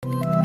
नमस्कार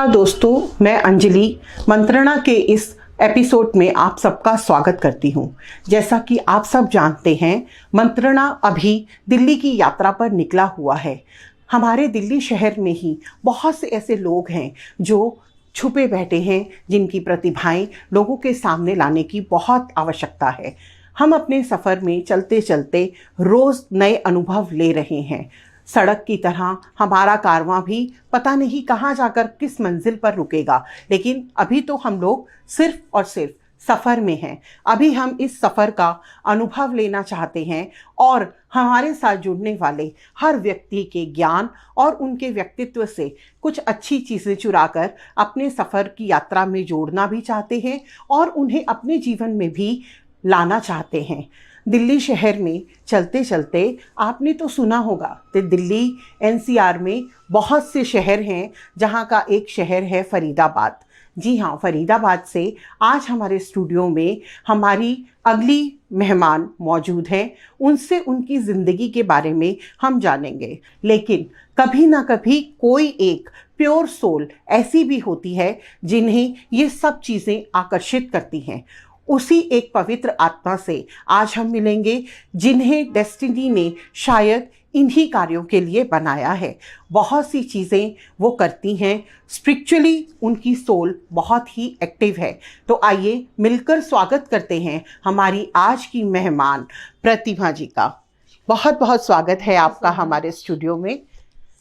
दोस्तों, मैं अंजलि मंत्रणा के इस एपिसोड में आप सबका स्वागत करती हूं। जैसा कि आप सब जानते हैं, मंत्रणा अभी दिल्ली की यात्रा पर निकला हुआ है। हमारे दिल्ली शहर में ही बहुत से ऐसे लोग हैं जो छुपे बैठे हैं, जिनकी प्रतिभाएं लोगों के सामने लाने की बहुत आवश्यकता है। हम अपने सफ़र में चलते चलते रोज़ नए अनुभव ले रहे हैं। सड़क की तरह हमारा कारवां भी पता नहीं कहाँ जाकर किस मंजिल पर रुकेगा, लेकिन अभी तो हम लोग सिर्फ और सिर्फ सफ़र में हैं। अभी हम इस सफ़र का अनुभव लेना चाहते हैं और हमारे साथ जुड़ने वाले हर व्यक्ति के ज्ञान और उनके व्यक्तित्व से कुछ अच्छी चीज़ें चुराकर अपने सफ़र की यात्रा में जोड़ना भी चाहते हैं और उन्हें अपने जीवन में भी लाना चाहते हैं। दिल्ली शहर में चलते चलते आपने तो सुना होगा कि दिल्ली एनसीआर में बहुत से शहर हैं, जहां का एक शहर है फरीदाबाद। जी हाँ, फरीदाबाद से आज हमारे स्टूडियो में हमारी अगली मेहमान मौजूद हैं। उनसे उनकी ज़िंदगी के बारे में हम जानेंगे। लेकिन कभी ना कभी कोई एक प्योर सोल ऐसी भी होती है जिन्हें ये सब चीज़ें आकर्षित करती हैं। उसी एक पवित्र आत्मा से आज हम मिलेंगे, जिन्हें डेस्टिनी ने शायद इन्हीं कार्यों के लिए बनाया है। बहुत सी चीज़ें वो करती हैं, स्पिरिचुअली उनकी सोल बहुत ही एक्टिव है। तो आइए मिलकर स्वागत करते हैं हमारी आज की मेहमान प्रतिमा जी का। बहुत बहुत स्वागत है आपका हमारे स्टूडियो में।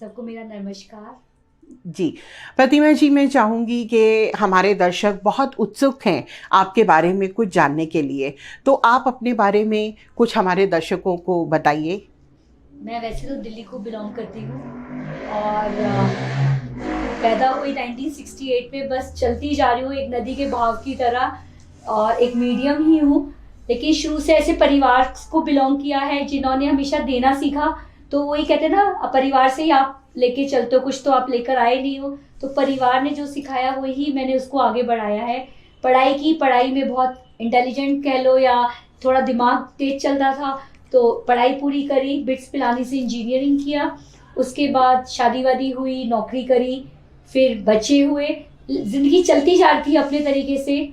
सबको मेरा नमस्कार। जी प्रतिमा जी, मैं चाहूँगी कि हमारे दर्शक बहुत उत्सुक हैं आपके बारे में कुछ जानने के लिए, तो आप अपने बारे में कुछ हमारे दर्शकों को बताइए। मैं वैसे तो दिल्ली को बिलोंग करती हूँ और पैदा हुई 1968 में, बस चलती जा रही हूँ एक नदी के बहाव की तरह और एक मीडियम ही हूँ। लेकिन शुरू से ऐसे परिवार को बिलोंग किया है जिन्होंने हमेशा देना सीखा। तो वही कहते हैं ना, परिवार से ही आप लेके चलते हो, कुछ तो आप लेकर आए नहीं हो। तो परिवार ने जो सिखाया वही मैंने उसको आगे बढ़ाया है। पढ़ाई में बहुत इंटेलिजेंट कह लो या थोड़ा दिमाग तेज चलता था, तो पढ़ाई पूरी करी, बिट्स पिलानी से इंजीनियरिंग किया। उसके बाद शादी वादी हुई, नौकरी करी, फिर बच्चे हुए, ज़िंदगी चलती जा रही थी अपने तरीके से।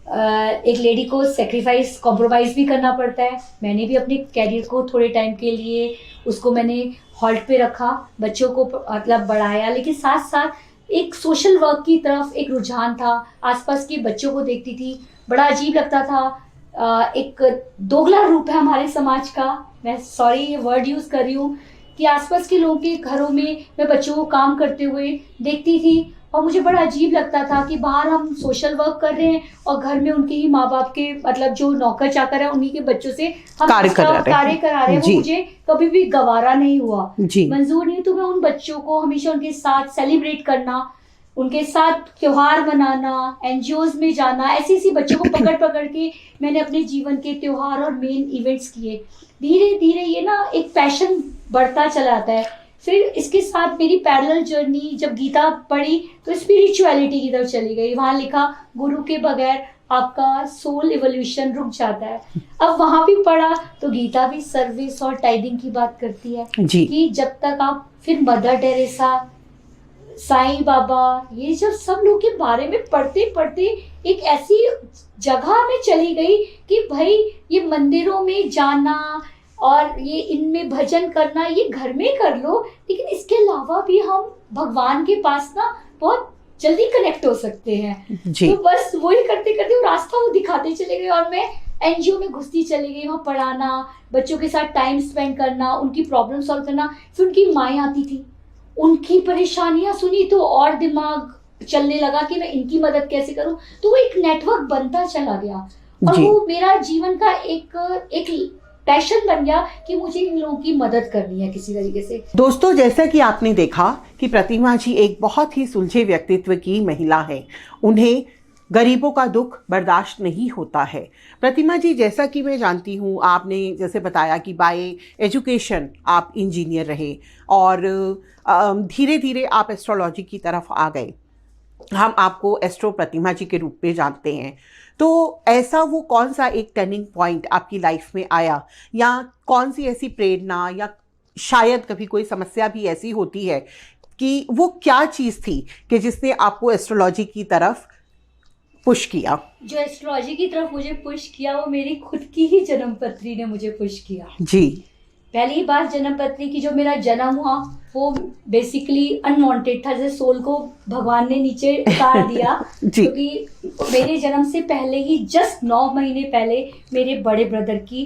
एक लेडी को सेक्रीफाइस, कॉम्प्रोमाइज़ भी करना पड़ता है। मैंने भी अपने कैरियर को थोड़े टाइम के लिए उसको मैंने हॉल्ट पे रखा, बच्चों को मतलब बढ़ाया, लेकिन साथ साथ एक सोशल वर्क की तरफ एक रुझान था। आसपास के बच्चों को देखती थी, बड़ा अजीब लगता था। एक दोगला रूप है हमारे समाज का, मैं सॉरी ये वर्ड यूज़ कर रही हूँ, कि आसपास के लोगों के घरों में मैं बच्चों को काम करते हुए देखती थी और मुझे बड़ा अजीब लगता था कि बाहर हम सोशल वर्क कर रहे हैं और घर में उनके ही माँ बाप के, मतलब जो नौकर चाकर है, उन्हीं के बच्चों से हम कार्य करा रहे हैं। वो मुझे कभी भी गवारा नहीं हुआ, मंजूर नहीं। तो मैं उन बच्चों को हमेशा उनके साथ सेलिब्रेट करना, उनके साथ त्योहार मनाना, एनजीओज में जाना, ऐसी बच्चों को पकड़ पकड़ के मैंने अपने जीवन के त्योहार और मेन इवेंट्स किए। धीरे धीरे ये ना एक पैशन बढ़ता चला आता है। फिर इसके साथ मेरी पैरेलल जर्नी, जब गीता पढ़ी तो स्पिरिचुअलिटी की तरफ चली गई। वहाँ लिखा, गुरु के बगैर आपका सोल इवोल्यूशन रुक जाता है। अब वहाँ भी पढ़ा तो गीता भी सर्विस और टाइडिंग की बात करती है कि जब तक आप, फिर मदर टेरेसा, साईं बाबा, ये जब सब लोग के बारे में पढ़ते पढ़ते एक ऐसी जगह में चली गई कि भाई ये मंदिरों में जाना और ये इनमें भजन करना ये घर में कर लो, लेकिन इसके अलावा भी हम भगवान के पास ना बहुत जल्दी कनेक्ट हो सकते हैं। तो बस वही करते करते वो रास्ता वो दिखाते चले गए और मैं एनजीओ में घुसती चली गई। वहाँ पढ़ाना, बच्चों के साथ टाइम स्पेंड करना, उनकी प्रॉब्लम सॉल्व करना। फिर उनकी माएँ आती थी, उनकी परेशानियां सुनी तो और दिमाग चलने लगा कि मैं इनकी मदद कैसे करूं। तो वो एक नेटवर्क बनता चला गया और वो मेरा जीवन का एक पैशन बन गया कि मुझे इन लोगों की मदद करनी है किसी तरीके से। दोस्तों, जैसा कि आपने देखा कि प्रतिमा जी एक बहुत ही सुलझे व्यक्तित्व की महिला है। उन्हें गरीबों का दुख बर्दाश्त नहीं होता है। प्रतिमा जी, जैसा कि मैं जानती हूँ, आपने जैसे बताया कि बाय एजुकेशन आप इंजीनियर रहे और धीरे धीरे आप एस्ट्रोलॉजी की तरफ आ गए। हम आपको एस्ट्रो प्रतिमा जी के रूप में जानते हैं। तो ऐसा वो कौन सा एक टर्निंग पॉइंट आपकी लाइफ में आया, या कौन सी ऐसी प्रेरणा, या शायद कभी कोई समस्या भी ऐसी होती है कि वो क्या चीज़ थी कि जिसने आपको एस्ट्रोलॉजी की तरफ पुश किया? जो एस्ट्रोलॉजी की तरफ मुझे पुश किया वो मेरी खुद की ही जन्म पत्री ने मुझे पुश किया। जी। पहली बार जन्म पत्री की जो मेरा जन्म हुआ वो बेसिकली अनवांटेड था, जैसे सोल को भगवान ने नीचे उतार दिया क्योंकि मेरे जन्म से पहले ही जस्ट 9 महीने पहले मेरे बड़े ब्रदर की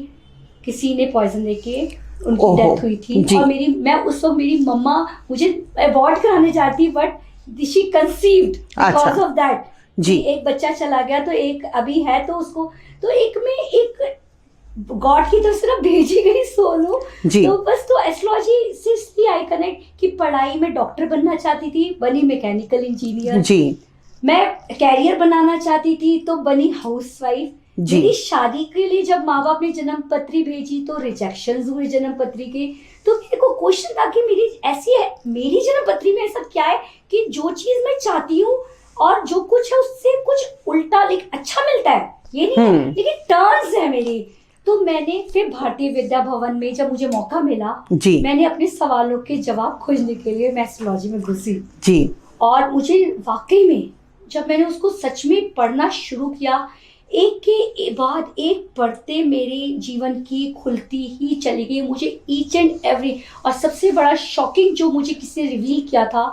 किसी ने पॉइजन देके उनकी डेथ हुई थी। और मैं उस वक्त मेरी मम्मा मुझे अबॉर्ट कराने जाती, but she conceived because of that. जी, एक बच्चा चला गया तो एक अभी है, तो उसको तो एक गॉड की तरफ से ना भेजी गई सोल हूँ। तो बस तो एस्ट्रोलॉजी से इसलिए आई कनेक्ट कि पढ़ाई में डॉक्टर बनना चाहती थी, बनी मैकेनिकल इंजीनियर। जी, मैं कैरियर बनाना चाहती थी तो बनी हाउसवाइफ। मेरी शादी के लिए जब माँ बाप ने जन्म पत्री भेजी तो रिजेक्शंस हुए जन्म पत्री के। तो मेरे को क्वेश्चन था कि मेरी जन्म पत्री में ऐसा क्या है कि जो चीज मैं चाहती हूँ और जो कुछ है उससे कुछ उल्टा लेकिन अच्छा मिलता है, ये नहीं है, लेकिन टर्न्स है मेरी। तो मैंने फिर भारतीय विद्या भवन में जब मुझे मौका मिला, मैंने अपने सवालों के जवाब खोजने के लिए मैं एस्ट्रोलॉजी में घुसी। जी, और मुझे वाकई में जब मैंने उसको सच में पढ़ना शुरू किया, एक के बाद एक पढ़ते मेरे जीवन की खुलती ही चली गई मुझे ईच एंड एवरी। और सबसे बड़ा शॉकिंग जो मुझे किसी ने रिवील किया था,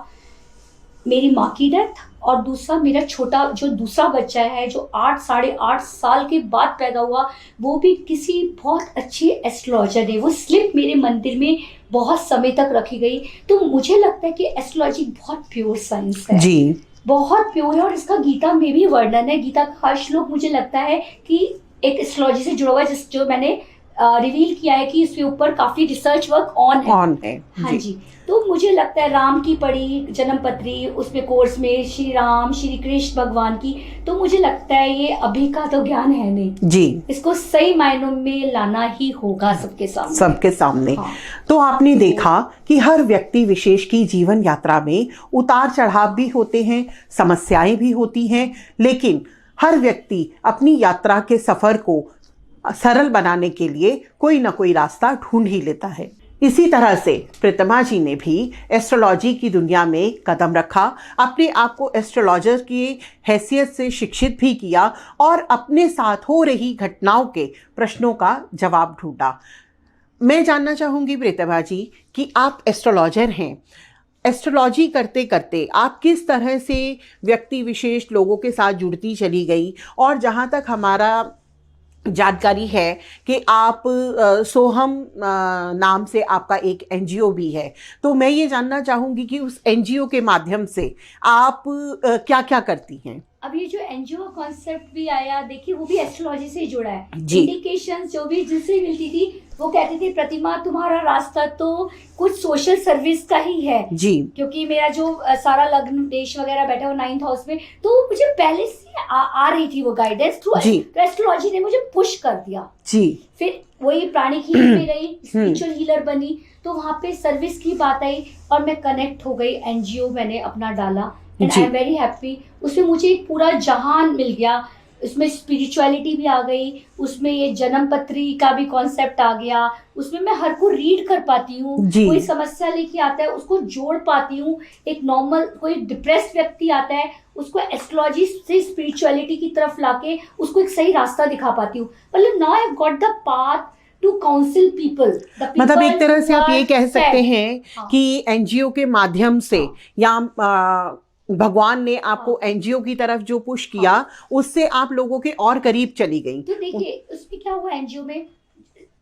मेरी माँ की डेथ, और दूसरा मेरा छोटा जो दूसरा बच्चा है जो 8-8.5 साल के बाद पैदा हुआ, वो भी किसी बहुत अच्छी एस्ट्रोलॉजर ने, वो स्लिप मेरे मंदिर में बहुत समय तक रखी गई। तो मुझे लगता है कि एस्ट्रोलॉजी बहुत प्योर साइंस है जी, बहुत प्योर है। और इसका गीता में भी वर्णन है। गीता का हर श्लोक मुझे लगता है कि एक एस्ट्रोलॉजी से जुड़ा हुआ है, जो मैंने रिवील किया है कि इसके ऊपर काफी रिसर्च वर्क ऑन है। हाँ जी। तो मुझे लगता है राम की पढ़ी जन्म पत्री, उसमें कोर्स में श्री राम श्री कृष्ण भगवान की, तो मुझे लगता है ये अभी का तो ज्ञान है नहीं जी, इसको सही मायनों में लाना ही होगा सबके सामने। हाँ। तो आपने देखा कि हर व्यक्ति विशेष की जीवन यात्रा में उतार चढ़ाव भी होते हैं, समस्याएं भी होती हैं, लेकिन हर व्यक्ति अपनी यात्रा के सफर को सरल बनाने के लिए कोई ना कोई रास्ता ढूंढ ही लेता है। इसी तरह से प्रीतमा जी ने भी एस्ट्रोलॉजी की दुनिया में कदम रखा, अपने आप को एस्ट्रोलॉजर की हैसियत से शिक्षित भी किया और अपने साथ हो रही घटनाओं के प्रश्नों का जवाब ढूंढा। मैं जानना चाहूँगी प्रीतमा जी कि आप एस्ट्रोलॉजर हैं, एस्ट्रोलॉजी करते करते आप किस तरह से व्यक्ति विशेष लोगों के साथ जुड़ती चली गई, और जहाँ तक हमारा जानकारी है कि आप सोहम नाम से आपका एक एनजीओ भी है, तो मैं ये जानना चाहूँगी कि उस एनजीओ के माध्यम से आप क्या क्या करती हैं? अब ये जो एनजीओ कॉन्सेप्ट भी आया, देखिए वो भी एस्ट्रोलॉजी से ही जुड़ा है। इंडिकेशंस जो भी जिससे मिलती थी वो कहती थी प्रतिमा तुम्हारा रास्ता तो कुछ सोशल सर्विस का ही है जी, क्योंकि मेरा जो सारा लग्न देश वगैरह बैठा वो 9th हाउस में, तो मुझे पहले से आ रही थी वो गाइडेंस थ्रू एस्ट्रोलॉजी ने मुझे पुश कर दिया जी। फिर वही प्राणिक हीलिंग में गई, स्पिरिचुअल हीलर बनी, तो वहाँ पे सर्विस की बात आई और मैं कनेक्ट हो गई। एनजीओ मैंने अपना डाला and I am very happy. उसमें मुझे एक पूरा जहान मिल गया, उसमें स्पिरिचुअलिटी भी आ गई, उसमें ये जन्म पत्री का भी कॉन्सेप्ट आ गया, उसमें मैं हर को रीड कर पाती हूँ, कोई समस्या लेके आता है उसको जोड़ पाती हूँ। एक नॉर्मल कोई डिप्रेस्ड व्यक्ति आता है उसको एस्ट्रोलॉजी से स्पिरिचुअलिटी की तरफ लाके उसको एक सही रास्ता दिखा पाती हूँ। मतलब now I have got the path to counsel people. मतलब एक तरह से आप ये कह सकते हैं कि एनजीओ के माध्यम से या भगवान ने आपको एनजीओ की तरफ जो पुश किया उससे आप लोगों के और करीब चली गई। तो देखिए उसमें क्या हुआ, एनजीओ में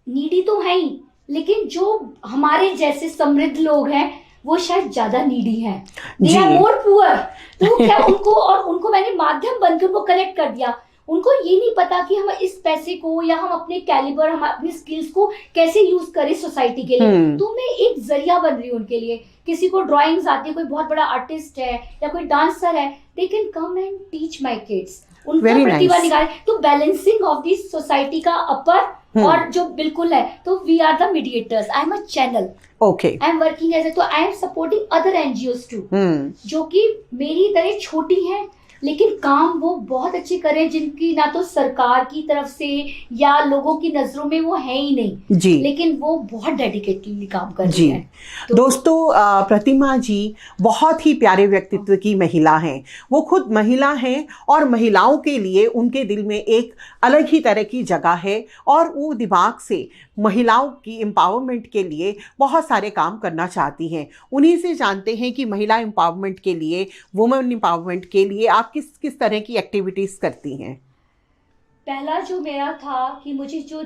नीडी तो है ही, लेकिन जो हमारे जैसे समृद्ध लोग हैं वो शायद ज्यादा नीडी हैं, दे आर मोर पुअर। तो क्या उनको मैंने माध्यम बनकर उनको कनेक्ट कर दिया। उनको ये नहीं पता कि हम इस पैसे को या हम अपने कैलिबर, हम अपनी स्किल्स को कैसे यूज करें सोसाइटी के लिए। तो मैं एक जरिया बन रही हूँ उनके लिए। किसी को ड्राइंग्स आती है, कोई बहुत बड़ा आर्टिस्ट है या कोई डांसर है, they can come and teach my kids, उनका प्रतिभा निकाले। तो बैलेंसिंग ऑफ दिस सोसाइटी का अपर और जो बिल्कुल है, तो we are the mediators. I am a channel, okay, I am working as a, तो I am supporting other NGOs to जो कि मेरी तरह छोटी हैं लेकिन काम वो बहुत अच्छे करें जिनकी ना तो सरकार की तरफ से या लोगों की नजरों में वो है ही नहीं, जी लेकिन वो बहुत डेडिकेटली काम कर रही जी है। तो दोस्तों, प्रतिमा जी बहुत ही प्यारे व्यक्तित्व की महिला हैं। वो खुद महिला हैं और महिलाओं के लिए उनके दिल में एक अलग ही तरह की जगह है और वो दिमाग से महिलाओं की एम्पावरमेंट के लिए बहुत सारे काम करना चाहती हैं। उन्हीं से जानते हैं कि महिला एम्पावरमेंट के लिए, वुमेन एम्पावरमेंट के लिए आप किस किस तरह की एक्टिविटीज़ करती हैं। पहला जो मेरा था कि मुझे जो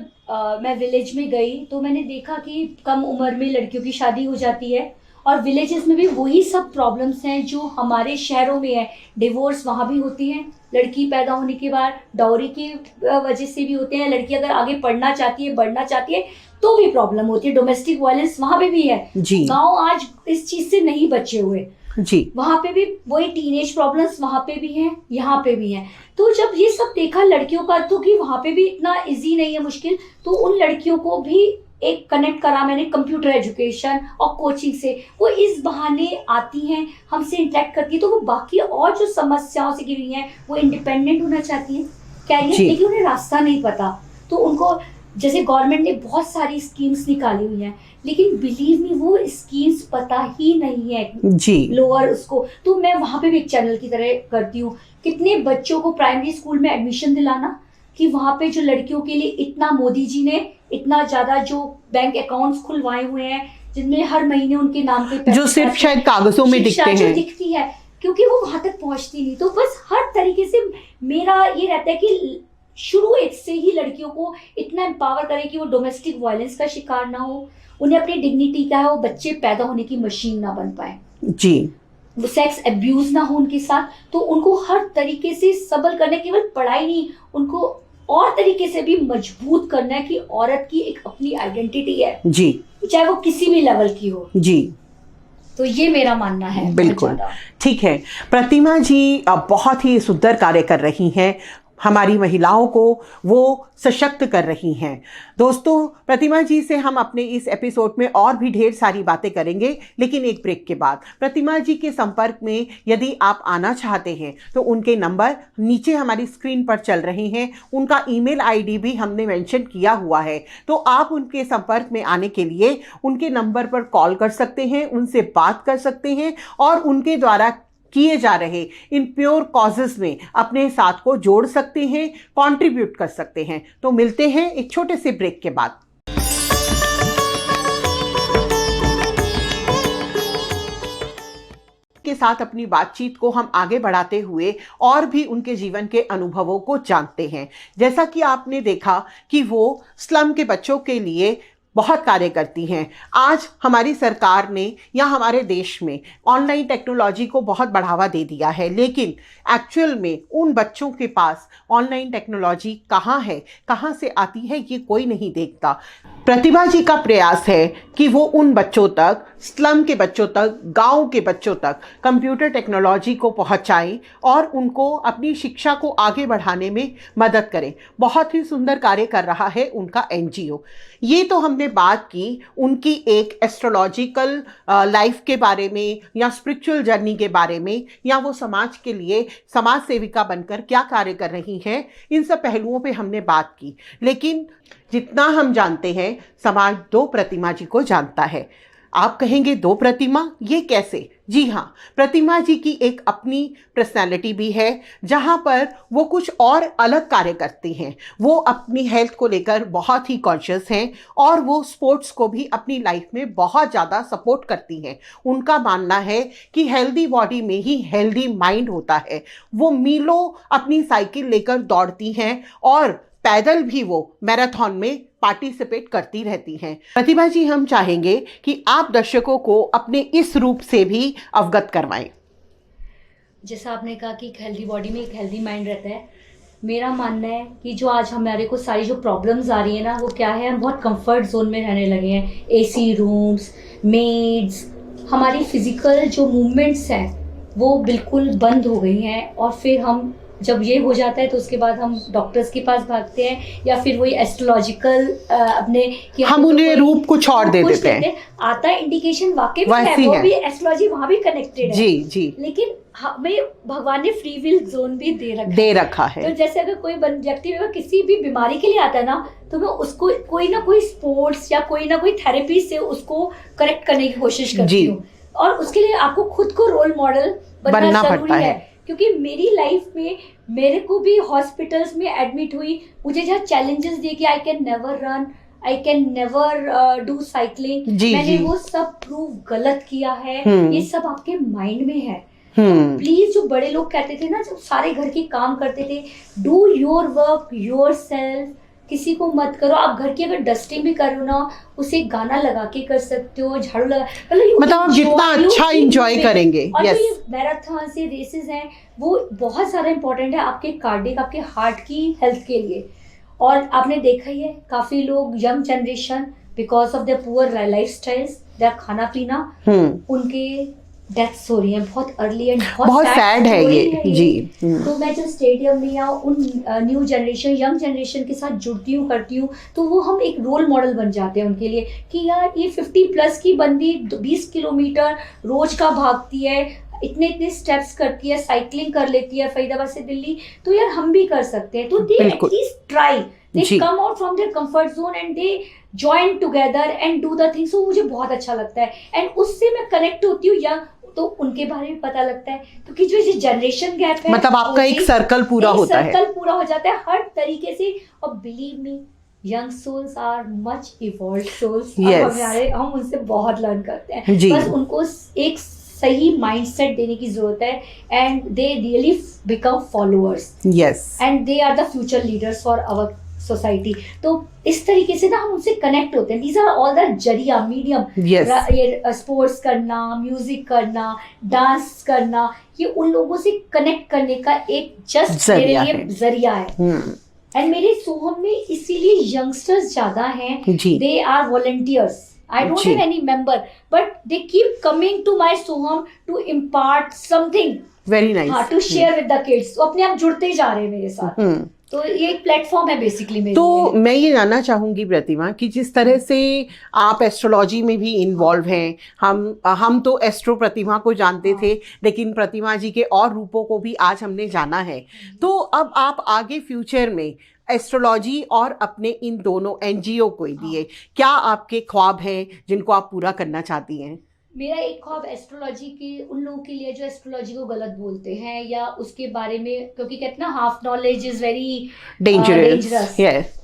मैं विलेज में गई तो मैंने देखा कि कम उम्र में लड़कियों की शादी हो जाती है और विलेजेस में भी वही सब प्रॉब्लम्स हैं जो हमारे शहरों में है। डिवोर्स वहाँ भी होती है, लड़की पैदा होने के बाद डाउरी की वजह से भी होते हैं। लड़की अगर आगे पढ़ना चाहती है, बढ़ना चाहती है तो भी प्रॉब्लम होती है। डोमेस्टिक वायलेंस वहाँ पे भी है। जी गाँव आज इस चीज़ से नहीं बचे हुए, जी वहाँ पे भी वही टीनेज प्रॉब्लम्स वहाँ पे भी हैं, यहाँ पे भी हैं। तो जब ये सब देखा लड़कियों का तो कि वहाँ पे भी इतना इजी नहीं है, मुश्किल, तो उन लड़कियों को भी एक कनेक्ट करा मैंने कंप्यूटर एजुकेशन और कोचिंग से। वो इस बहाने आती हैं, हमसे इंटरेक्ट करती है, तो वो बाकी और जो समस्याओं से घिरी हैं, वो इंडिपेंडेंट होना चाहती हैं कैरियर, लेकिन उन्हें रास्ता नहीं पता। तो उनको जैसे गवर्नमेंट ने बहुत सारी स्कीम्स निकाली हुई हैं, लेकिन बिलीव मी वो स्कीम्स पता ही नहीं है जी लोअर उसको। तो मैं वहाँ पे भी एक चैनल की तरह करती हूँ, कितने बच्चों को प्राइमरी स्कूल में एडमिशन दिलाना कि वहाँ पे जो लड़कियों के लिए इतना मोदी जी ने इतना ज़्यादा जो बैंक अकाउंट्स खुलवाए हुए हैं जिनमें हर महीने उनके नाम पे जो सिर्फ शायद कागजों में दिखते जो हैं, दिखती है, क्योंकि वो वहाँ तक पहुँचती नहीं। तो बस हर तरीके से मेरा ये रहता है कि शुरू से ही लड़कियों को इतना एम्पावर करें कि वो डोमेस्टिक वायलेंस का शिकार ना हो, उन्हें अपनी डिग्निटी क्या है, वो बच्चे पैदा होने की मशीन ना बन पाए, जी वो सेक्स अब्यूज ना हो उनके साथ। तो उनको हर तरीके से सबल करने, केवल पढ़ाई नहीं, उनको और तरीके से भी मजबूत करना है कि औरत की एक अपनी आइडेंटिटी है, जी, चाहे वो किसी भी लेवल की हो। जी तो ये मेरा मानना है। बिल्कुल ठीक है। प्रतिमा जी बहुत ही सुंदर कार्य कर रही हैं, हमारी महिलाओं को वो सशक्त कर रही हैं। दोस्तों, प्रतिमा जी से हम अपने इस एपिसोड में और भी ढेर सारी बातें करेंगे, लेकिन एक ब्रेक के बाद। प्रतिमा जी के संपर्क में यदि आप आना चाहते हैं तो उनके नंबर नीचे हमारी स्क्रीन पर चल रहे हैं, उनका ईमेल आईडी भी हमने मेंशन किया हुआ है। तो आप उनके संपर्क में आने के लिए उनके नंबर पर कॉल कर सकते हैं, उनसे बात कर सकते हैं और उनके द्वारा किए जा रहे इन प्योर कॉजेस में अपने साथ को जोड़ सकते हैं, कंट्रीब्यूट कर सकते हैं। तो मिलते हैं एक छोटे से ब्रेक के बाद। के साथ अपनी बातचीत को हम आगे बढ़ाते हुए और भी उनके जीवन के अनुभवों को जानते हैं। जैसा कि आपने देखा कि वो स्लम के बच्चों के लिए बहुत कार्य करती हैं। आज हमारी सरकार ने या हमारे देश में ऑनलाइन टेक्नोलॉजी को बहुत बढ़ावा दे दिया है, लेकिन एक्चुअल में उन बच्चों के पास ऑनलाइन टेक्नोलॉजी कहाँ है, कहाँ से आती है, ये कोई नहीं देखता। प्रतिभा जी का प्रयास है कि वो उन बच्चों तक, स्लम के बच्चों तक, गांव के बच्चों तक कंप्यूटर टेक्नोलॉजी को पहुंचाएं और उनको अपनी शिक्षा को आगे बढ़ाने में मदद करें। बहुत ही सुंदर कार्य कर रहा है उनका एनजीओ। ये तो हमने बात की उनकी एक एस्ट्रोलॉजिकल लाइफ के बारे में या स्पिरिचुअल जर्नी के बारे में, या वो समाज के लिए समाज सेविका बनकर क्या कार्य कर रही हैं, इन सब पहलुओं पे हमने बात की। लेकिन जितना हम जानते हैं, समाज दो प्रतिमा जी को जानता है। आप कहेंगे दो प्रतिमा, ये कैसे? जी हाँ, प्रतिमा जी की एक अपनी पर्सनैलिटी भी है जहाँ पर वो कुछ और अलग कार्य करती हैं। वो अपनी हेल्थ को लेकर बहुत ही कॉन्शियस हैं और वो स्पोर्ट्स को भी अपनी लाइफ में बहुत ज़्यादा सपोर्ट करती हैं। उनका मानना है कि हेल्दी बॉडी में ही हेल्दी माइंड होता है। वो मीलों अपनी साइकिल लेकर दौड़ती हैं और पैदल भी वो मैराथन में पार्टिसिपेट करती रहती हैं। प्रतिभा जी, हम चाहेंगे कि आप दर्शकों को अपने इस रूप से भी अवगत करवाएं। जैसा आपने कहा कि एक हेल्दी बॉडी में एक हेल्दी माइंड रहता है, मेरा मानना है कि जो आज हमारे को सारी जो प्रॉब्लम्स आ रही है ना, वो क्या है, हम बहुत कंफर्ट जोन में रहने लगे हैं। एसी रूम्स, मेड्स, हमारी फिजिकल जो मूवमेंट्स हैं वो बिल्कुल बंद हो गई हैं और फिर हम जब ये हो जाता है तो उसके बाद हम डॉक्टर्स के पास भागते हैं, या फिर वही एस्ट्रोलॉजिकल अपने कि हम उन्हें रूप कुछ और दे देते हैं। आता है इंडिकेशन वाकई में है, वैसी वो है। भी एस्ट्रोलॉजी वहाँ भी कनेक्टेड है। जी जी, लेकिन हमें भगवान ने फ्री विल जोन भी दे रखा है। तो जैसे अगर कोई व्यक्ति अगर किसी भी बीमारी के लिए आता है ना, तो मैं उसको कोई ना कोई स्पोर्ट्स या कोई ना कोई थेरेपी से उसको करेक्ट करने की कोशिश करती हूँ। और उसके लिए आपको खुद को रोल मॉडल बनना जरूरी है। क्योंकि मेरी लाइफ में मेरे को भी हॉस्पिटल्स में एडमिट हुई, मुझे जहाँ चैलेंजेस दिए कि I can never run, I can never do cycling, मैंने वो सब प्रूव गलत किया है। ये सब आपके माइंड में है। प्लीज, जो बड़े लोग कहते थे ना, जब सारे घर के काम करते थे, do your work your self, किसी को मत करो। आप घर की अगर डस्टिंग भी करो ना, उसे गाना लगा के कर सकते हो, झाड़ू लगा, मतलब आप जितना अच्छा एंजॉय करेंगे। और जो ये मैराथन से रेसेस हैं, वो बहुत सारा इंपॉर्टेंट है आपके कार्डियक, आपके हार्ट की हेल्थ के लिए। और आपने देखा ही है, काफी लोग young generation because of their poor lifestyles, their खाना पीना, उनके डेथ्स हो रही है बहुत अर्ली एंड बहुत सैड है ये जी। तो मैं जो स्टेडियम में या उन न्यू जनरेशन, यंग जनरेशन के साथ जुड़ती हूँ, करती हूँ, तो वो हम एक रोल मॉडल बन जाते हैं उनके लिए कि यार ये 50+ की बंदी 20 किलोमीटर रोज का भागती है, इतने इतने स्टेप्स करती है, साइकिलिंग कर लेती है फरीदाबाद से दिल्ली, तो यार हम भी कर सकते हैं। तो they at least try, they come out from their comfort zone and they join together and do the things. वो मुझे बहुत अच्छा लगता है एंड उससे मैं कनेक्ट होती हूँ, या तो उनके बारे में पता लगता है। क्योंकि जो ये जनरेशन गैप है, मतलब आपका एक सर्कल पूरा होता है, सर्कल पूरा हो जाता है हर तरीके से। और believe me, young souls are much evolved souls. हम उनसे बहुत लर्न करते हैं। बस उनको एक सही माइंडसेट देने की जरूरत है and they really become followers. Yes, and they are the future leaders for our society. तो इस तरीके से ना हम उनसे कनेक्ट होते हैं। दीज आर ऑल द जरिया, मीडियम। ये स्पोर्ट्स करना, म्यूजिक करना, डांस करना, ये उन लोगों से कनेक्ट करने का एक जस्ट मेरे लिए जरिया है। एंड मेरे सोहम में इसीलिए यंगस्टर्स ज्यादा हैं। They are volunteers. I don't have any member, but they keep coming to my Soham to impart something. Very nice. हाँ, to share with the kids. तो अपने आप जुड़ते ही जा रहे हैं मेरे साथ। तो ये एक प्लेटफॉर्म है बेसिकली मेरे लिए। तो मैं ये जानना चाहूंगी प्रतिमा कि जिस तरह से आप एस्ट्रोलॉजी में भी इन्वॉल्व हैं, हम तो एस्ट्रो प्रतिमा को जानते थे, लेकिन प्रतिमा जी के और रूपों को भी आज हमने जाना है। तो अब आप आगे फ्यूचर में एस्ट्रोलॉजी और अपने इन दोनों एनजीओ को लिए क्या आपके ख्वाब हैं जिनको आप पूरा करना चाहती हैं? मेरा एक ख्वाब एस्ट्रोलॉजी के उन लोगों के लिए जो एस्ट्रोलॉजी को गलत बोलते हैं या उसके बारे में, क्योंकि कहते हैं ना half knowledge is very dangerous.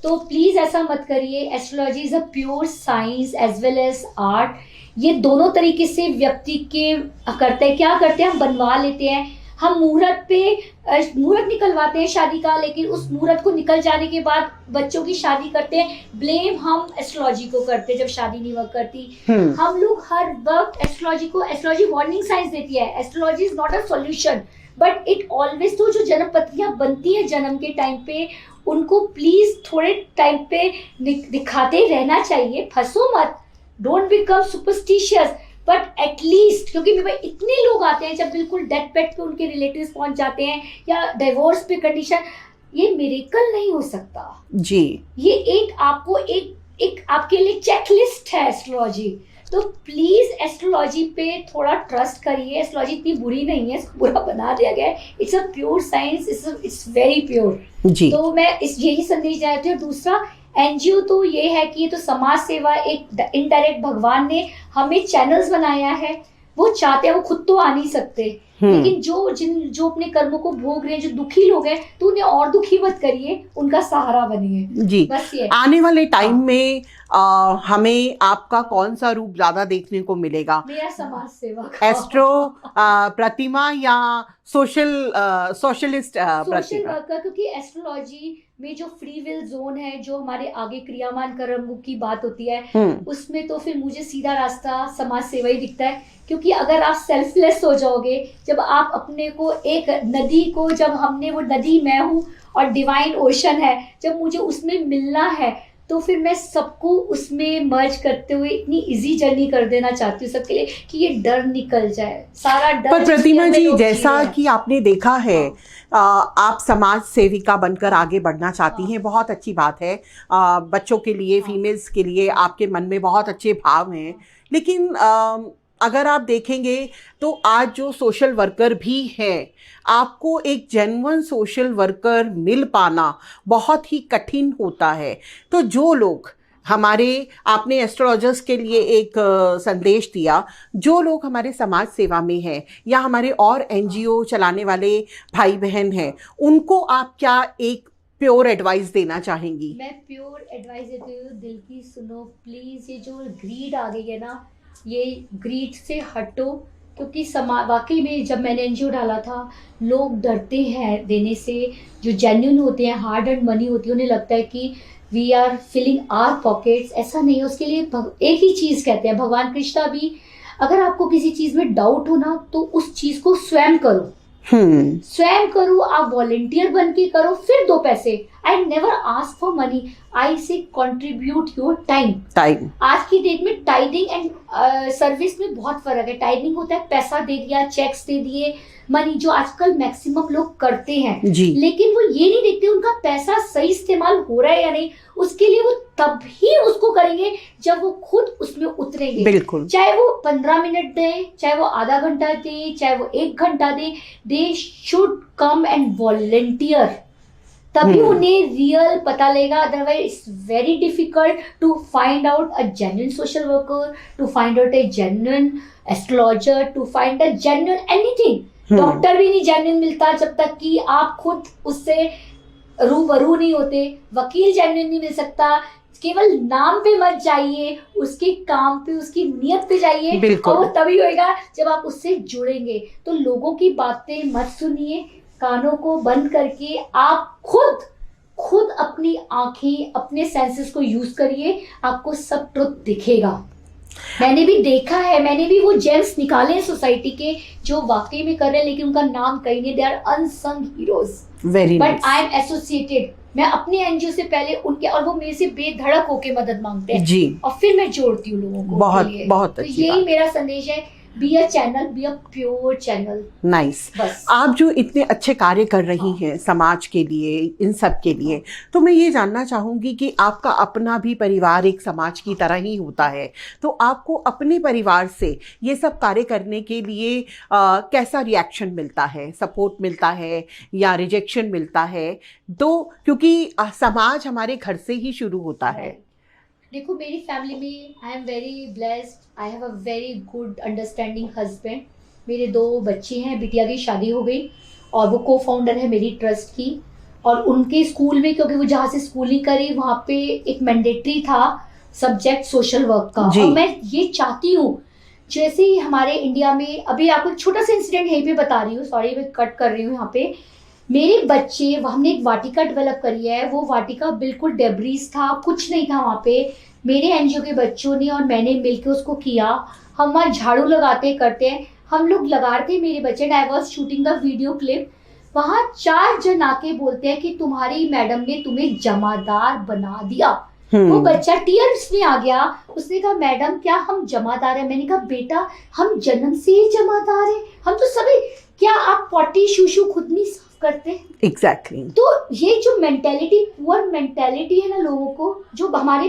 तो प्लीज ऐसा मत करिए। Astrology is a pure science as well as art. ये दोनों तरीके से व्यक्ति के करते हैं। क्या करते हैं, हम बनवा लेते हैं, हम मुहूर्त निकलवाते हैं शादी का, लेकिन उस मुहूर्त को निकल जाने के बाद बच्चों की शादी करते हैं। ब्लेम हम एस्ट्रोलॉजी को करते हैं जब शादी नहीं वर्क करती। हम लोग हर वक्त एस्ट्रोलॉजी वार्निंग साइंस देती है। Astrology is not a solution but it always. तो जो जन्म पत्रियां बनती है जन्म के टाइम पे, उनको प्लीज थोड़े टाइम पे दिखाते रहना चाहिए। फंसो मत, don't become superstitious, but at least, क्योंकि मेरे पास इतने लोग आते हैं जब बिल्कुल डेथ बेड पे उनके रिलेटिव्स पहुंच जाते हैं या डिवोर्स पे कंडीशन, ये मिरेकल नहीं हो सकता जी। ये एक आपको एक आपके लिए चेकलिस्ट है एस्ट्रोलॉजी। तो प्लीज एस्ट्रोलॉजी पे थोड़ा ट्रस्ट करिए। एस्ट्रोलॉजी इतनी बुरी नहीं है, इसको बुरा बना दिया गया है। It's a pure science, it's very pure जी। तो मैं यही संदेश देती हूँ। दूसरा, एनजीओ तो ये है कि ये तो समाज सेवा, एक इनडायरेक्ट भगवान ने हमें चैनल्स बनाया है। वो चाहते हैं, वो खुद तो आ नहीं सकते, लेकिन जो अपने कर्मों को भोग रहे हैं, जो दुखी लोग हैं, तो उन्हें और दुखी मत करिए, उनका सहारा बनिए जी। बस ये आने वाले टाइम में हमें आपका कौन सा रूप ज्यादा देखने को मिलेगा? मेरा समाज सेवा का एस्ट्रो प्रतिमा या सोशलिस्ट प्रतिमा? क्योंकि एस्ट्रोलॉजी में जो फ्री विल जोन है, जो हमारे आगे क्रियामान कर्म की बात होती है, उसमें तो फिर मुझे सीधा रास्ता समाज सेवा ही दिखता है। क्योंकि अगर आप सेल्फलेस हो जाओगे, जब आप अपने को एक नदी को, जब हमने वो नदी मैं हूँ और डिवाइन ओशन है, जब मुझे उसमें मिलना है, तो फिर मैं सबको उसमें मर्ज करते हुए इतनी इजी जर्नी कर देना चाहती हूँ सबके लिए कि ये डर निकल जाए, सारा डर। पर प्रतिमा जी, लोग जैसा जी रहे कि आपने देखा है, आप समाज सेविका बनकर आगे बढ़ना चाहती हैं, बहुत अच्छी बात है। बच्चों के लिए, फीमेल्स के लिए आपके मन में बहुत अच्छे भाव हैं, लेकिन अगर आप देखेंगे तो आज जो सोशल वर्कर भी हैं, आपको एक जेन्युइन सोशल वर्कर मिल पाना बहुत ही कठिन होता है। तो जो लोग हमारे, आपने एस्ट्रोलॉजर्स के लिए एक संदेश दिया, जो लोग हमारे समाज सेवा में हैं या हमारे और एनजीओ चलाने वाले भाई बहन हैं, उनको आप क्या एक प्योर एडवाइस देना चाहेंगी? मैं प्योर एडवाइस देती हूँ, दिल की सुनो प्लीज़। ये जो ग्रीड आ गई है ना, ये ग्रीड से हटो, क्योंकि वाकई में जब मैंने एनजीओ डाला था, लोग डरते हैं देने से। जो जेन्युइन होते हैं, हार्ड एंड मनी होती है, उन्हें लगता है कि we are filling our pockets. ऐसा नहीं है। उसके लिए एक ही चीज़ कहते हैं भगवान कृष्णा भी, अगर आपको किसी चीज़ में डाउट हो ना, तो उस चीज़ को स्वयं करो। स्वयं करो, आप वॉलेंटियर बन के करो, फिर दो पैसे। I never ask for money, I say contribute your time. आज की डेट में टाइडिंग एंड सर्विस में बहुत फर्क है। टाइडिंग होता है पैसा दे दिया, चेक्स दे दिए, मनी, जो आजकल मैक्सिमम लोग करते हैं, लेकिन वो ये नहीं देखते उनका पैसा सही इस्तेमाल हो रहा है या नहीं। उसके लिए वो तब ही उसको करेंगे जब वो खुद उसमें उतरेंगे। बिल्कुल। चाहे वो 15 मिनट दे, चाहे वो आधा घंटा दे, चाहे वो 1 घंटा they should come and volunteer. तभी उन्हें रियल पता लगेगा। Otherwise it's very difficult to find out a genuine social worker, to find out a genuine astrologer, to find a genuine anything. Doctor भी नहीं जेन्युइन मिलता जब तक कि आप खुद उससे रूबरू नहीं होते। वकील जेन्युइन नहीं मिल सकता। केवल नाम पे मत जाइए, उसके काम पे, उसकी नियत पे जाइए, और वो तभी होएगा जब आप उससे जुड़ेंगे। तो लोगों की बातें मत सुनिए, कानों को बंद करके आप खुद अपनी आंखें, अपने सेंसेस को यूज करिए, आपको सब ट्रुथ दिखेगा। मैंने भी देखा है, मैंने भी वो जेम्स निकाले हैं सोसाइटी के जो वाकई में कर रहे हैं, लेकिन उनका नाम कहीं नहीं। They are unsung heroes, but I am associated. मैं अपने एनजीओ से पहले उनके, और वो मेरे से बेधड़क होके मदद मांगते हैं जी, और फिर मैं जोड़ती हूँ लोगों को। बहुत तो यही मेरा संदेश है, be a channel, be a pure channel. Nice. आप जो इतने अच्छे कार्य कर रही हैं समाज के लिए, इन सब के लिए, तो मैं ये जानना चाहूँगी कि आपका अपना भी परिवार एक समाज की तरह ही होता है, तो आपको अपने परिवार से ये सब कार्य करने के लिए कैसा रिएक्शन मिलता है? सपोर्ट मिलता है या रिजेक्शन मिलता है? तो क्योंकि समाज हमारे घर से ही शुरू होता है। देखो, मेरी फैमिली में I am very blessed, I have a very good understanding husband. मेरे 2 बच्चे हैं, बिटिया की शादी हो गई और वो को फाउंडर है मेरी ट्रस्ट की। और उनके स्कूल में, क्योंकि वो जहाँ से स्कूलिंग करी वहाँ पे एक मैंडेटरी था सब्जेक्ट सोशल वर्क का, और मैं ये चाहती हूँ जैसे ही हमारे इंडिया में, अभी आपको एक छोटा सा इंसिडेंट यहीं पे बता रही हूँ, सॉरी मैं कट कर रही हूँ यहाँ पे। मेरे बच्चे, हमने एक वाटिका डेवलप करी है, वो वाटिका बिल्कुल डेब्रीज था, कुछ नहीं था वहाँ पे। मेरे एनजीओ के बच्चों ने और मैंने मिलकर उसको किया। हम वहाँ झाड़ू लगाते करते हैं, हम लोग लगा रहे थे, मेरे बच्चे, I was shooting the video clip. वहाँ 4 जन आके बोलते हैं कि तुम्हारी मैडम ने तुम्हें जमादार बना दिया। वो बच्चा टीयर्स में आ गया, उसने कहा मैडम क्या हम जमादार हैं? मैंने कहा बेटा हम जन्म से ही जमादार हैं, हम तो सभी, क्या आप पॉटी शूशू खुद नहीं साफ करते? एग्जैक्टली। तो ये जो मेंटेलिटी, पुअर मेंटेलिटी है ना लोगों को, जो हमारे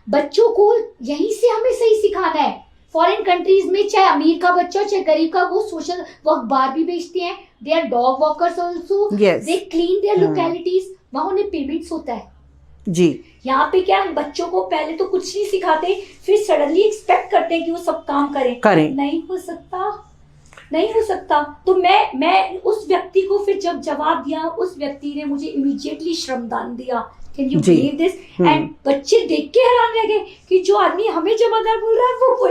बच्चों को यहीं से हमें सही सिखाना है। फॉरेन कंट्रीज में चाहे अमीर का बच्चा चाहे गरीब का, वो सोशल वर्क बार भी बेचते हैं, they are dog walkers also, they clean their localities, वहाँ उन्हें पेमेंट्स होता है जी। यहाँ पे क्या, बच्चों को पहले तो कुछ नहीं सिखाते, फिर सडनली एक्सपेक्ट करते हैं कि वो सब काम करें। नहीं हो सकता। तो मैं उस व्यक्ति को फिर जब जवाब दिया, उस व्यक्ति ने मुझे इमीडिएटली श्रमदान दिया। Can you believe this? And बच्चे देख के हैरान रह गए कि जो आदमी हमें जमादार बोल रहा है वो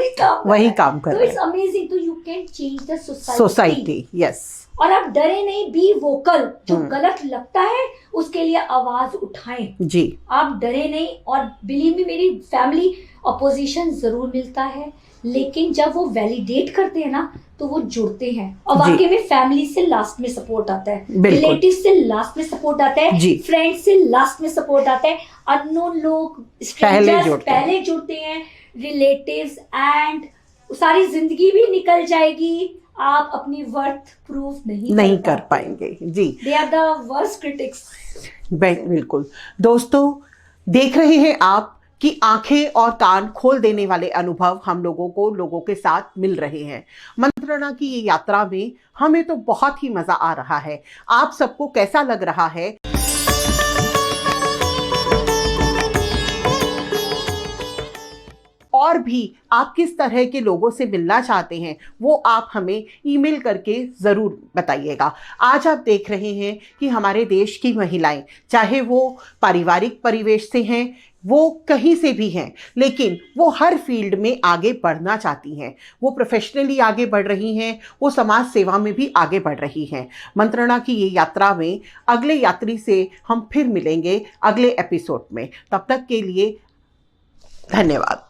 वही काम कर रहा है। तो इट्स अमेजिंग। तो you can change the society. Yes. और आप डरे नहीं, बी वोकल। जो गलत लगता है उसके लिए आवाज उठाएं जी, आप डरे नहीं। और बिलीव मी, मेरी फैमिली अपोजिशन जरूर मिलता है, लेकिन जब वो वैलिडेट करते हैं ना, तो वो जुड़ते हैं। और जी। वाकई में फैमिली से लास्ट में सपोर्ट आता है, बिल्कुल। रिलेटिव से लास्ट में सपोर्ट आता है, जी। फ्रेंड से लास्ट में सपोर्ट आता है, अननोन लोग पहले पहले जुड़ते हैं, रिलेटिव्स, एंड सारी जिंदगी भी निकल जाएगी, आप अपनी वर्थ प्रूफ नहीं कर पाएंगे। जी, they are the worst critics. बिल्कुल। दोस्तों, देख रहे हैं आप कि आंखें और कान खोल देने वाले अनुभव हम लोगों के साथ मिल रहे हैं। मंत्रणा की ये यात्रा में हमें तो बहुत ही मजा आ रहा है। आप सबको कैसा लग रहा है? और भी आप किस तरह के लोगों से मिलना चाहते हैं, वो आप हमें ईमेल करके ज़रूर बताइएगा। आज आप देख रहे हैं कि हमारे देश की महिलाएं, चाहे वो पारिवारिक परिवेश से हैं, वो कहीं से भी हैं, लेकिन वो हर फील्ड में आगे बढ़ना चाहती हैं। वो प्रोफेशनली आगे बढ़ रही हैं, वो समाज सेवा में भी आगे बढ़ रही हैं। मंत्रणा की ये यात्रा में अगले यात्री से हम फिर मिलेंगे अगले एपिसोड में। तब तक के लिए धन्यवाद।